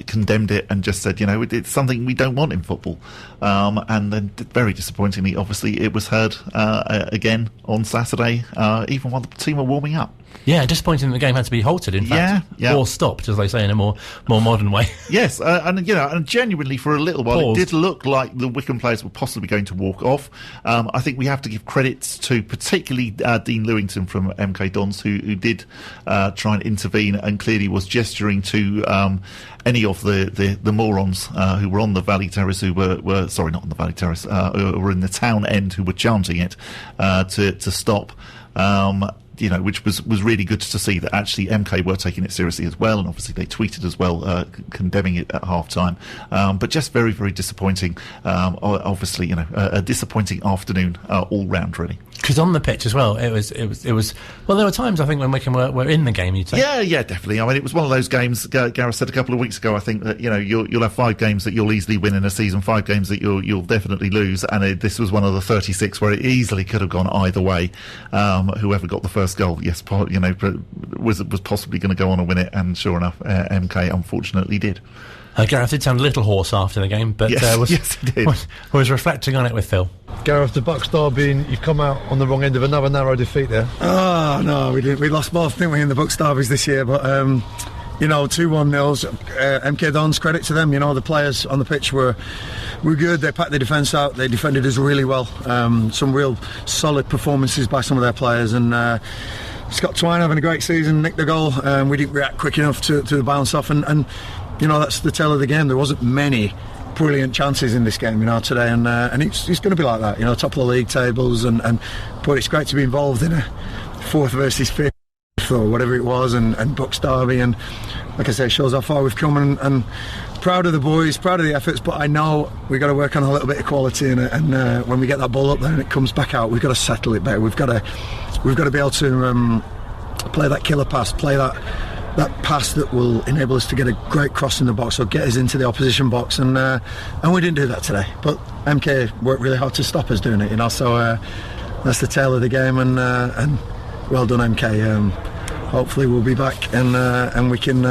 condemned it and just said, it's something we don't want in football. And then, very disappointingly, obviously, it was heard again on Saturday, even while the team were warming up. Yeah, disappointing that the game had to be halted, in fact, or stopped, as they say in a more modern way. Yes, and genuinely for a little while, Paused. It did look like the Wycombe players were possibly going to walk off. I think we have to give credits to particularly Dean Lewington from MK Dons, who did try and intervene and clearly was gesturing to any of the morons who were on the Valley Terrace, who were sorry, not on the Valley Terrace, who were in the town end, who were chanting it to stop. Which was really good to see that actually MK were taking it seriously as well, and obviously they tweeted as well, condemning it at half-time. But just very, very disappointing. Obviously, a disappointing afternoon all round, really. Because on the pitch as well, it was. Well, there were times I think when Wycombe were in the game. You'd say. Yeah, definitely. I mean, it was one of those games. Gareth said a couple of weeks ago, I think that you'll have 5 games that you'll easily win in a season, 5 games that you'll definitely lose, and this was one of the 36 where it easily could have gone either way. Whoever got the first goal, yes, was possibly going to go on and win it, and sure enough, MK unfortunately did. Gareth did sound a little hoarse after the game, but yes, he did. Was reflecting on it with Phil. Gareth, the Bucks derby, you've come out on the wrong end of another narrow defeat there. Oh, no, we didn't. We lost both, didn't we, in the Bucks derbies this year, but 2-1 nils. MK Dons, credit to them. The players on the pitch were good. They packed the defence out. They defended us really well. Some real solid performances by some of their players, and Scott Twine having a great season, nicked the goal. We didn't react quick enough to the bounce off, and that's the tale of the game. There wasn't many brilliant chances in this game, today, and it's going to be like that, top of the league tables, but it's great to be involved in a 4th versus 5th or whatever it was, and Bucks derby, and like I say, it shows how far we've come, and proud of the boys, proud of the efforts, but I know we've got to work on a little bit of quality, and when we get that ball up there and it comes back out, we've got to settle it better. We've got to be able to play that killer pass, play that pass that will enable us to get a great cross in the box or get us into the opposition box, and we didn't do that today, but MK worked really hard to stop us doing it, so that's the tale of the game, and well done MK. Hopefully we'll be back, and we can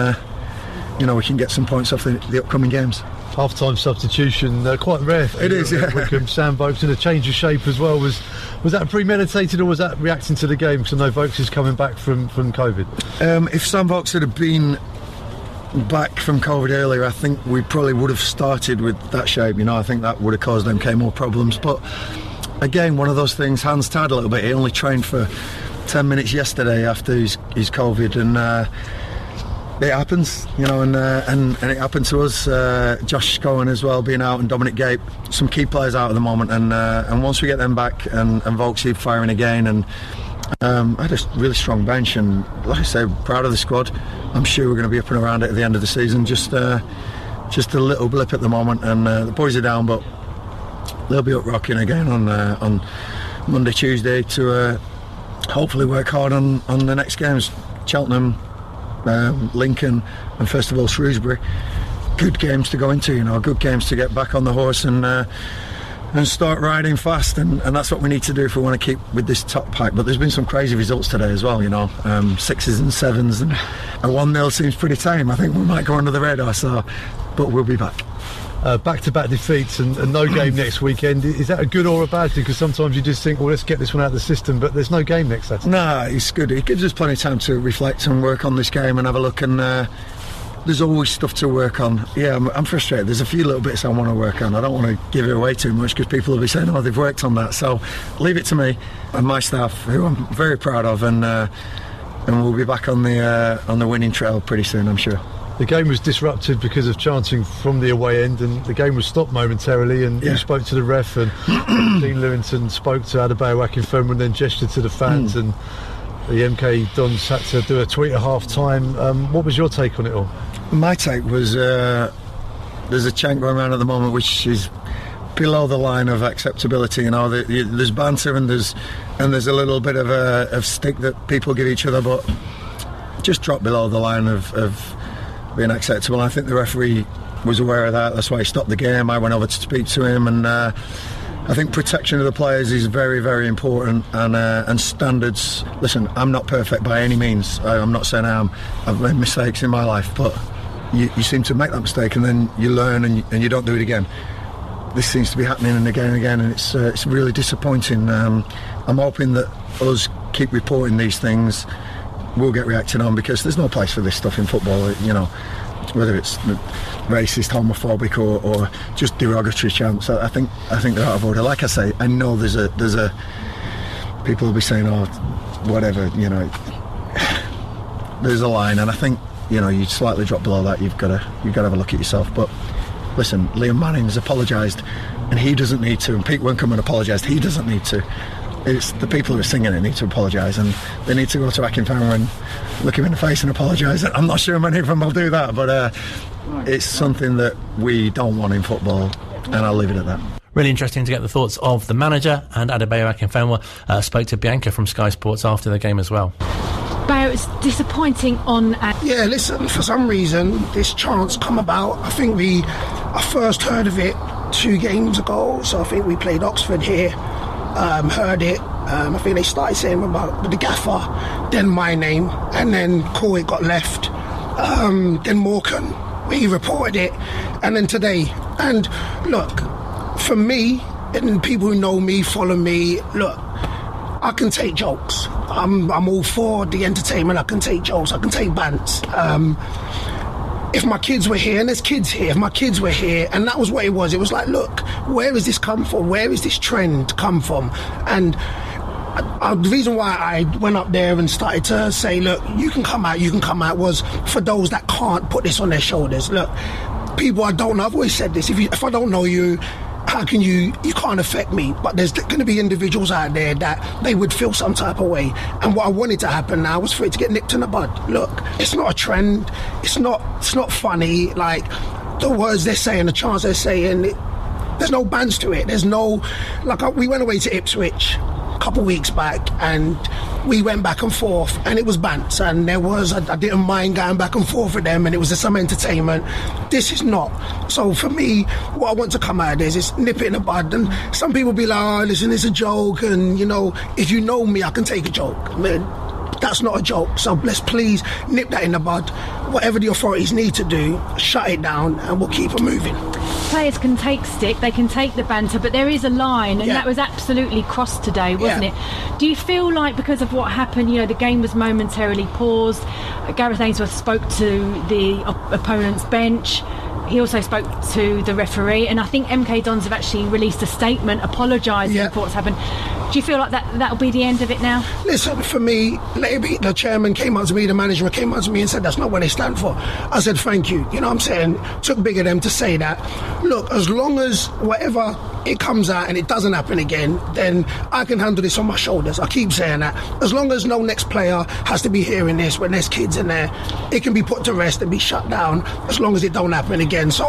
we can get some points off the upcoming games. Half-time substitution, quite rare. It is, yeah. Wycombe, Sam Vokes, and a change of shape as well. Was that premeditated, or was that reacting to the game? Because I know Vokes is coming back from COVID. If Sam Vokes had been back from COVID earlier, I think we probably would have started with that shape. I think that would have caused MK more problems. But again, one of those things, hands tied a little bit. He only trained for 10 minutes yesterday after his COVID, and it happens, and it happened to us. Josh Cohen as well being out, and Dominic Gape, some key players out at the moment, and once we get them back, and Vokesy firing again, and I had a really strong bench, and like I say, proud of the squad. I'm sure we're going to be up and around it at the end of the season. Just a little blip at the moment, and the boys are down, but they'll be up rocking again on Monday, Tuesday to hopefully work hard on the next games. Cheltenham, Lincoln, and first of all Shrewsbury. Good games to go into, good games to get back on the horse and start riding fast, and that's what we need to do if we want to keep with this top pack. But there's been some crazy results today as well, 6s and 7s, and a 1-0 seems pretty tame. I think we might go under the radar, but we'll be back. back-to-back defeats and no game next weekend. Is that a good or a bad thing? Because sometimes you just think, well, let's get this one out of the system, but there's no game next Saturday. No, it's good. It gives us plenty of time to reflect and work on this game and have a look, and there's always stuff to work on. Yeah, I'm frustrated. There's a few little bits I want to work on. I don't want to give it away too much because people will be saying, oh, they've worked on that. So leave it to me and my staff, who I'm very proud of, and we'll be back on the winning trail pretty soon, I'm sure. The game was disrupted because of chanting from the away end, and the game was stopped momentarily, and you spoke to the ref, and Dean Lewington spoke to Adebayo Akinfenwa and then gestured to the fans, and the MK Dons had to do a tweet at half-time. What was your take on it all? My take was there's a chant going around at the moment which is below the line of acceptability. You know, there's banter and there's a little bit of stick that people give each other, but just drop below the line of being acceptable. I think the referee was aware of that. That's why he stopped the game. I went over to speak to him, and I think protection of the players is very, very important, and standards. Listen, I'm not perfect by any means. I'm not saying I am. I've made mistakes in my life, but you seem to make that mistake and then you learn and you don't do it again. This seems to be happening and again, and it's really disappointing. I'm hoping that us keep reporting these things will get reacted on, because there's no place for this stuff in football, you know, whether it's racist, homophobic or just derogatory chants. I think they're out of order. Like I say, I know there's a people will be saying, oh, whatever, you know, there's a line, and I think, you know, you slightly drop below that, you've got to have a look at yourself. But listen, Liam Manning's apologised and he doesn't need to, and Pete Winkelman apologised, he doesn't need to. It's the people who are singing it need to apologise, and they need to go to Akinfenwa and look him in the face and apologise. I'm not sure many of them will do that, but it's something that we don't want in football, and I'll leave it at that. Really interesting to get the thoughts of the manager, and Adebayo Akinfenwa spoke to Bianca from Sky Sports after the game as well. Bayo, it's disappointing on... Yeah, listen, for some reason this chance come about. I think I first heard of it 2 games ago, so I think we played Oxford here. Heard it. I think they started saying about the gaffer, then my name, and then Corey got left. Then Morecambe, he reported it, and then today. And look, for me, and people who know me, follow me, look, I can take jokes. I'm all for the entertainment. I can take jokes. I can take bants. If my kids were here, and there's kids here, if my kids were here, and that was what it was like, look, where has this come from? Where is this trend come from? And the reason why I went up there and started to say, look, you can come out, was for those that can't put this on their shoulders. Look, people I don't know, I've always said this, if I don't know you, how can you can't affect me, but there's going to be individuals out there that they would feel some type of way, and what I wanted to happen now was for it to get nipped in the bud. Look, it's not a trend, it's not funny, like the words they're saying, the chants they're saying, there's no bands to it, there's no, like we went away to Ipswich a couple weeks back and we went back and forth and it was bants, and there was I didn't mind going back and forth with them, and it was some entertainment. This is not. So for me, what I want to come out of this is nip it in the bud. And some people be like, oh, listen, it's a joke, and you know, if you know me, I can take a joke. I mean, that's not a joke. So let's please nip that in the bud. Whatever the authorities need to do, shut it down, and we'll keep it moving. Players can take stick, they can take the banter, but there is a line, and that was absolutely crossed today, wasn't it? Do you feel like because of what happened, you know, the game was momentarily paused, Gareth Ainsworth spoke to the opponent's bench, he also spoke to the referee, and I think MK Dons have actually released a statement apologising for what's happened. Do you feel like that'll be the end of it now? Listen, for me, the chairman came up to me, the manager came up to me and said that's not what they stand for. I said thank you. You know what I'm saying? Took big of them to say that. Look, as long as whatever it comes out and it doesn't happen again, then I can handle this on my shoulders. I keep saying that. As long as no next player has to be hearing this when there's kids in there, it can be put to rest and be shut down as long as it don't happen again. So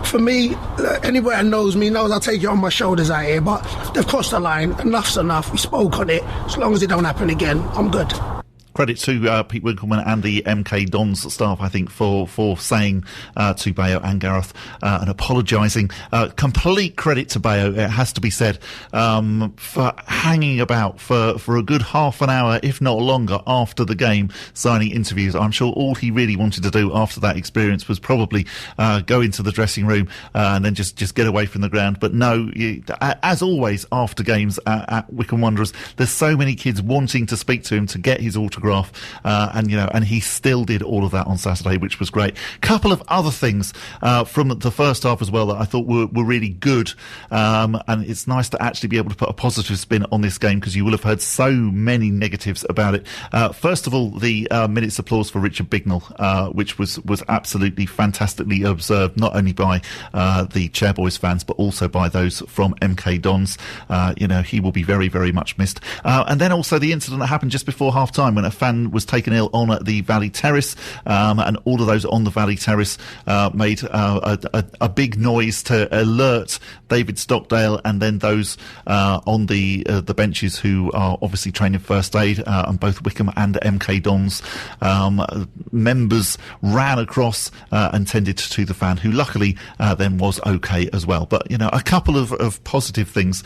for me, anybody that knows me knows I'll take it on my shoulders out here, but they've crossed the line. Enough's enough. We spoke on it. As long as it don't happen again, I'm good. credit to Pete Winkleman and the MK Dons staff, I think, for saying to Bayo and Gareth and apologising. Complete credit to Bayo, it has to be said, for hanging about for a good half an hour, if not longer, after the game, signing interviews. I'm sure all he really wanted to do after that experience was probably go into the dressing room and then just get away from the ground. But no, as always, after games at Wycombe Wanderers, there's so many kids wanting to speak to him to get his autograph. And he still did all of that on Saturday, which was great. Couple of other things from the first half as well that I thought were really good, and it's nice to actually be able to put a positive spin on this game, because you will have heard so many negatives about it. First of all, the minute's applause for Richard Bignell, which was absolutely fantastically observed, not only by the Chairboys fans but also by those from MK Dons. He will be very, very much missed. And then also the incident that happened just before half time when a fan was taken ill on the Valley Terrace, and all of those on the Valley Terrace made a big noise to alert David Stockdale and then those on the benches who are obviously trained in first aid, and both Wycombe and MK Dons members ran across and tended to the fan, who luckily then was okay as well. But a couple of positive things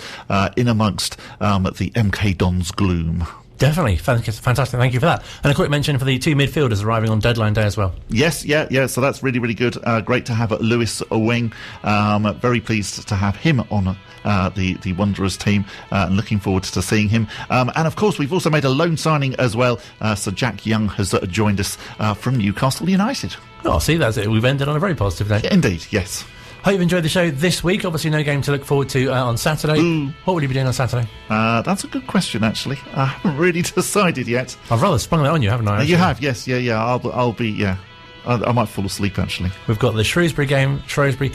in amongst the MK Dons gloom. Definitely. Fantastic. Thank you for that. And a quick mention for the two midfielders arriving on deadline day as well. Yes, yeah. So that's really, really good. Great to have Lewis Owing. Very pleased to have him on the Wanderers team. Looking forward to seeing him. And of course, we've also made a loan signing as well. So Jack Young has joined us from Newcastle United. Oh, see, that's it. We've ended on a very positive day. Indeed, yes. Hope you've enjoyed the show this week. Obviously, no game to look forward to on Saturday. Ooh. What will you be doing on Saturday? That's a good question, actually. I haven't really decided yet. I've rather sprung that on you, haven't I? You have, yes, yeah. I'll be, yeah. I might fall asleep, actually. We've got the Shrewsbury game. Definitely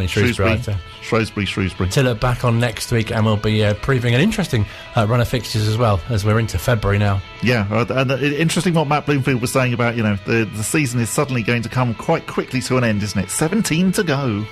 Shrewsbury. Shrewsbury. To look back on next week, and we'll be previewing an interesting run of fixtures as well, as we're into February now. Yeah, and interesting what Matt Bloomfield was saying about, the season is suddenly going to come quite quickly to an end, isn't it? 17 to go.